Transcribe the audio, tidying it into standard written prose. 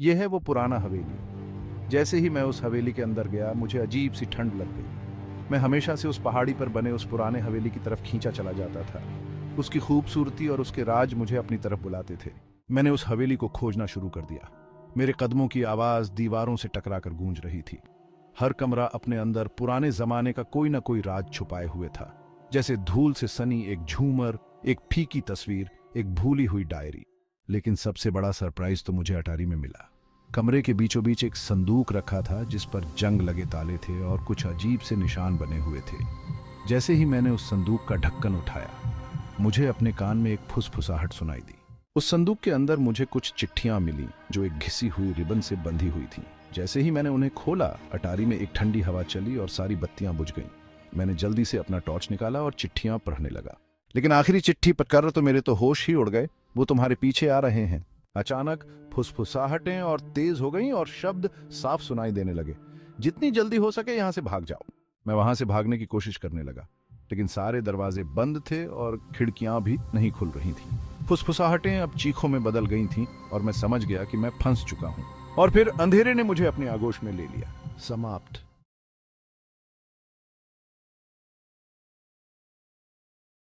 यह है वो पुराना हवेली। जैसे ही मैं उस हवेली के अंदर गया, मुझे अजीब सी ठंड लग गई। मैं हमेशा से उस पहाड़ी पर बने उस पुराने हवेली की तरफ खींचा चला जाता था। उसकी खूबसूरती और उसके राज मुझे अपनी तरफ बुलाते थे। मैंने उस हवेली को खोजना शुरू कर दिया। मेरे कदमों की आवाज दीवारों से टकराकर गूंज रही थी। हर कमरा अपने अंदर पुराने जमाने का कोई ना कोई राज छुपाए हुए था, जैसे धूल से सनी एक झूमर, एक फीकी तस्वीर, एक भूली हुई डायरी। लेकिन सबसे बड़ा सरप्राइज तो मुझे अटारी में मिला। कमरे के बीचों बीच एक संदूक रखा था जिस पर जंग लगे ताले थे और कुछ अजीब से निशान बने हुए थे। जैसे ही मैंने उस संदूक का ढक्कन उठाया, मुझे अपने कान में एक फुसफुसाहट सुनाई दी। उस संदूक के अंदर मुझे कुछ चिट्ठियां मिली जो एक घिसी हुई रिबन से बंधी हुई थी। जैसे ही मैंने उन्हें खोला, अटारी में एक ठंडी हवा चली और सारी बत्तियां बुझ गईं। मैंने जल्दी से अपना टॉर्च निकाला और चिट्ठियां पढ़ने लगा। लेकिन आखिरी चिट्ठी पढ़कर तो मेरे तो होश ही उड़ गए। वो तुम्हारे पीछे आ रहे हैं। अचानक फुसफुसाहटें और तेज हो गईं और शब्द साफ सुनाई देने लगे। जितनी जल्दी हो सके यहां से भाग जाओ। मैं वहां से भागने की कोशिश करने लगा, लेकिन सारे दरवाजे बंद थे और खिड़कियां भी नहीं खुल रही थीं। फुसफुसाहटें अब चीखों में बदल गई थीं और मैं समझ गया कि मैं फंस चुका हूं। और फिर अंधेरे ने मुझे अपनी आगोश में ले लिया। समाप्त।